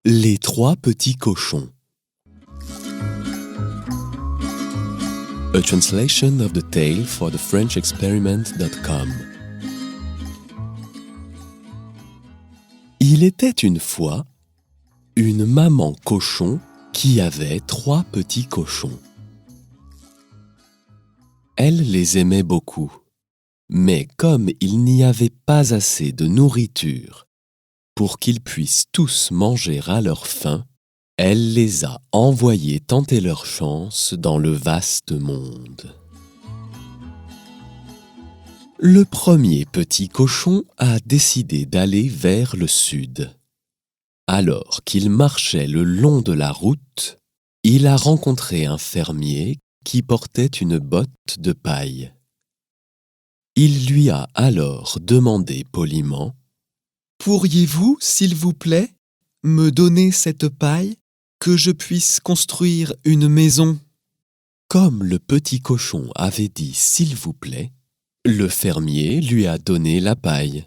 Les trois petits cochons. A translation of the tale for the FrenchExperiment.com. Il était une fois une maman cochon qui avait trois petits cochons. Elle les aimait beaucoup, mais comme il n'y avait pas assez de nourriture pour qu'ils puissent tous manger à leur faim, elle les a envoyés tenter leur chance dans le vaste monde. Le premier petit cochon a décidé d'aller vers le sud. Alors qu'il marchait le long de la route, il a rencontré un fermier qui portait une botte de paille. Il lui a alors demandé poliment : « Pourriez-vous, s'il vous plaît, me donner cette paille, que je puisse construire une maison ?» Comme le petit cochon avait dit « s'il vous plaît », le fermier lui a donné la paille.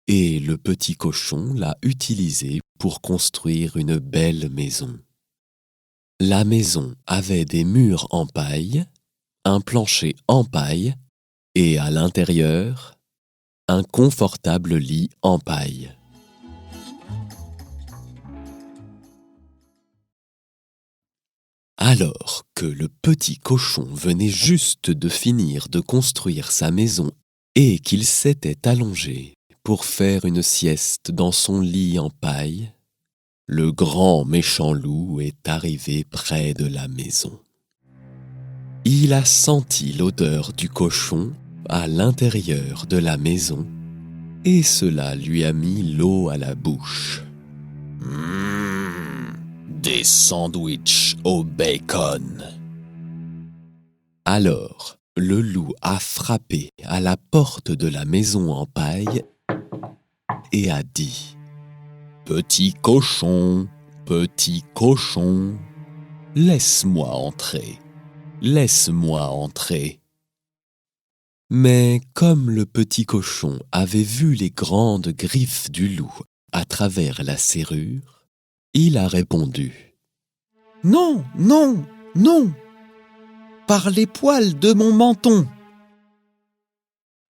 Et le petit cochon l'a utilisée pour construire une belle maison. La maison avait des murs en paille, un plancher en paille et à l'intérieur, un confortable lit en paille. Alors que le petit cochon venait juste de finir de construire sa maison et qu'il s'était allongé pour faire une sieste dans son lit en paille, le grand méchant loup est arrivé près de la maison. Il a senti l'odeur du cochon à l'intérieur de la maison et cela lui a mis l'eau à la bouche. Des sandwichs au bacon. Alors, le loup a frappé à la porte de la maison en paille et a dit : « Petit cochon, laisse-moi entrer, laisse-moi entrer. » Mais comme le petit cochon avait vu les grandes griffes du loup à travers la serrure, il a répondu : « Non, non, non, par les poils de mon menton. »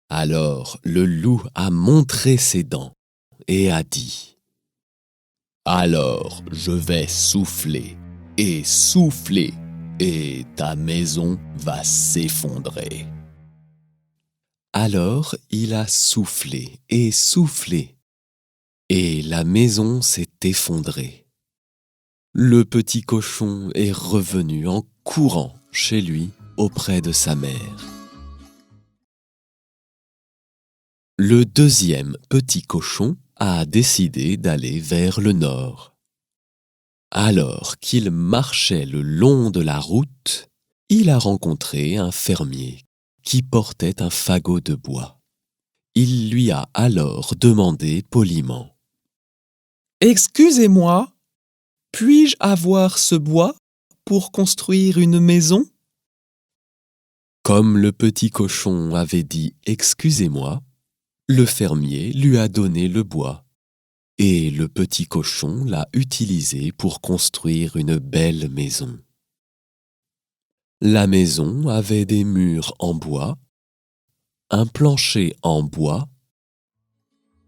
Alors le loup a montré ses dents et a dit : « Alors je vais souffler et souffler et ta maison va s'effondrer. » Alors il a soufflé et soufflé et la maison s'est effondrée. Le petit cochon est revenu en courant chez lui auprès de sa mère. Le deuxième petit cochon a décidé d'aller vers le nord. Alors qu'il marchait le long de la route, il a rencontré un fermier qui portait un fagot de bois. Il lui a alors demandé poliment : « Excusez-moi, puis-je avoir ce bois pour construire une maison ?» Comme le petit cochon avait dit « excusez-moi », le fermier lui a donné le bois et le petit cochon l'a utilisé pour construire une belle maison. La maison avait des murs en bois, un plancher en bois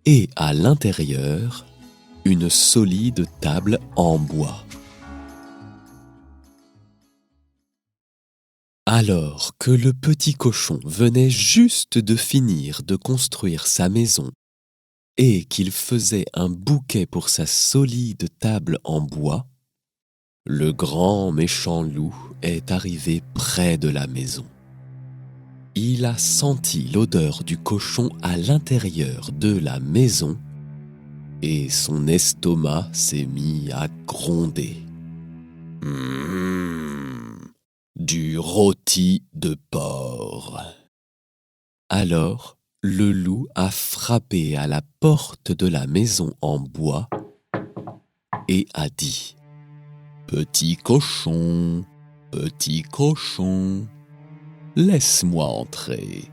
et à l'intérieur, une solide table en bois. Alors que le petit cochon venait juste de finir de construire sa maison et qu'il faisait un bouquet pour sa solide table en bois, le grand méchant loup est arrivé près de la maison. Il a senti l'odeur du cochon à l'intérieur de la maison et son estomac s'est mis à gronder. Du rôti de porc. Alors, le loup a frappé à la porte de la maison en bois et a dit : « Petit cochon, laisse-moi entrer,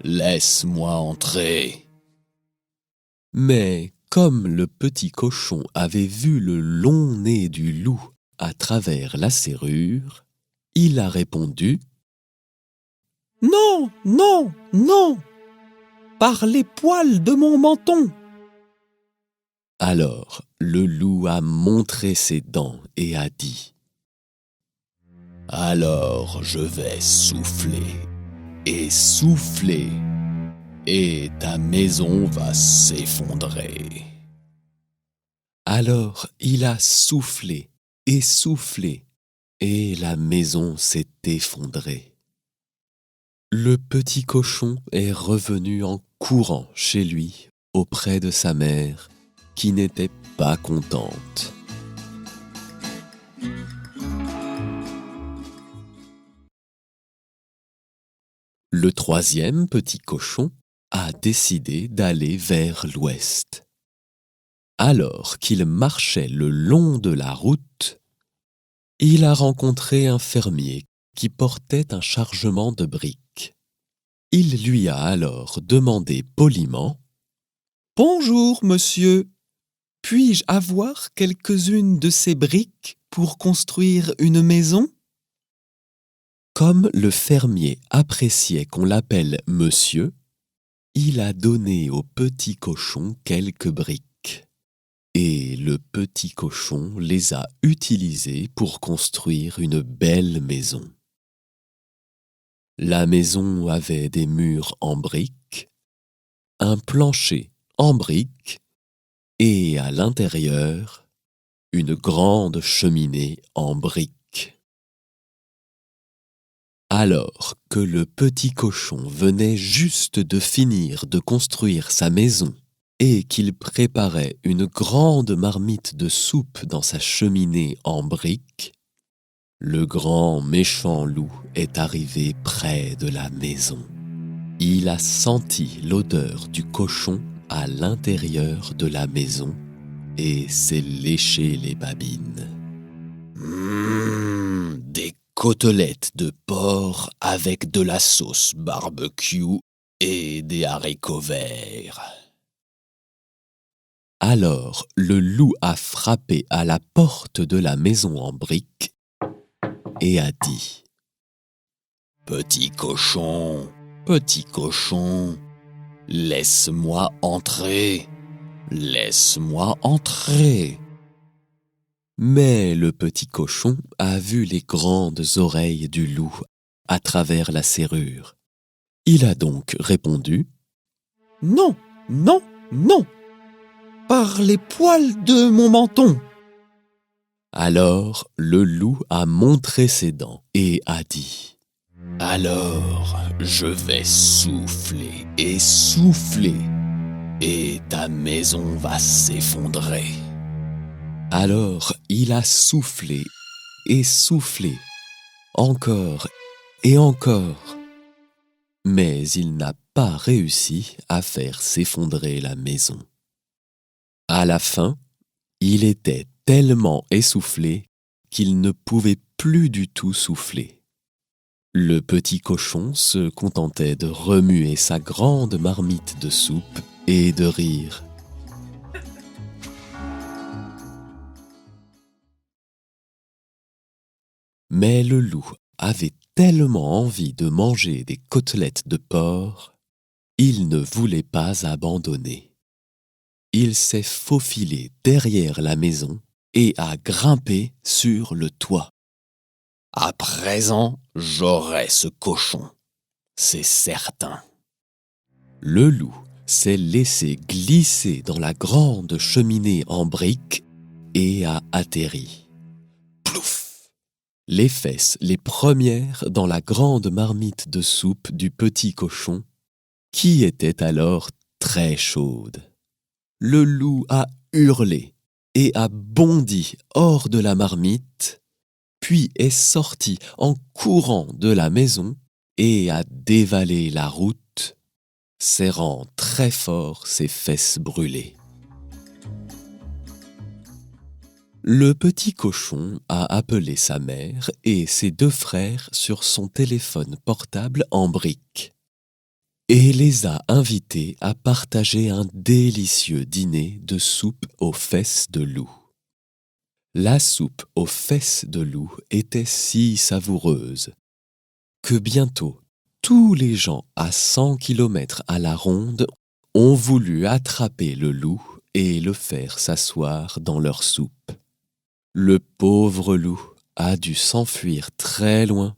laisse-moi entrer. » Mais Comme le petit cochon avait vu le long nez du loup à travers la serrure, il a répondu: « Non, non, non, par les poils de mon menton !» Alors le loup a montré ses dents et a dit: « Alors je vais souffler et souffler, et ta maison va s'effondrer. » Alors il a soufflé et soufflé, et la maison s'est effondrée. Le petit cochon est revenu en courant chez lui auprès de sa mère, qui n'était pas contente. Le troisième petit cochon a décidé d'aller vers l'ouest. Alors qu'il marchait le long de la route, il a rencontré un fermier qui portait un chargement de briques. Il lui a alors demandé poliment: « Bonjour, monsieur, puis-je avoir quelques-unes de ces briques pour construire une maison ?» Comme le fermier appréciait qu'on l'appelle monsieur, il a donné au petit cochon quelques briques. Et le petit cochon les a utilisées pour construire une belle maison. La maison avait des murs en briques, un plancher en briques et à l'intérieur, une grande cheminée en briques. Alors que le petit cochon venait juste de finir de construire sa maison et qu'il préparait une grande marmite de soupe dans sa cheminée en briques, le grand méchant loup est arrivé près de la maison. Il a senti l'odeur du cochon à l'intérieur de la maison et s'est léché les babines. Des côtelettes de porc avec de la sauce barbecue et des haricots verts. Alors le loup a frappé à la porte de la maison en briques et a dit: « Petit cochon, laisse-moi entrer, laisse-moi entrer. » Mais le petit cochon a vu les grandes oreilles du loup à travers la serrure. Il a donc répondu: « Non, non, non, par les poils de mon menton !» Alors le loup a montré ses dents et a dit: « Alors je vais souffler et souffler, et ta maison va s'effondrer. » Alors il a soufflé et soufflé, encore et encore, mais il n'a pas réussi à faire s'effondrer la maison. À la fin, il était tellement essoufflé qu'il ne pouvait plus du tout souffler. Le petit cochon se contentait de remuer sa grande marmite de soupe et de rire. Mais le loup avait tellement envie de manger des côtelettes de porc, il ne voulait pas abandonner. Il s'est faufilé derrière la maison et a grimpé sur le toit. « À présent, j'aurai ce cochon, c'est certain. » Le loup s'est laissé glisser dans la grande cheminée en briques et a atterri. Plouf! Les fesses les premières dans la grande marmite de soupe du petit cochon, qui était alors très chaude. Le loup a hurlé et a bondi hors de la marmite, puis est sorti en courant de la maison et a dévalé la route, serrant très fort ses fesses brûlées. Le petit cochon a appelé sa mère et ses deux frères sur son téléphone portable en briques. et les a invités à partager un délicieux dîner de soupe aux fesses de loup. La soupe aux fesses de loup était si savoureuse que bientôt tous les gens à 100 kilomètres à la ronde ont voulu attraper le loup et le faire s'asseoir dans leur soupe. Le pauvre loup a dû s'enfuir très loin,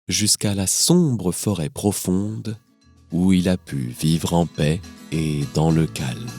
jusqu'à la sombre forêt profonde, où il a pu vivre en paix et dans le calme.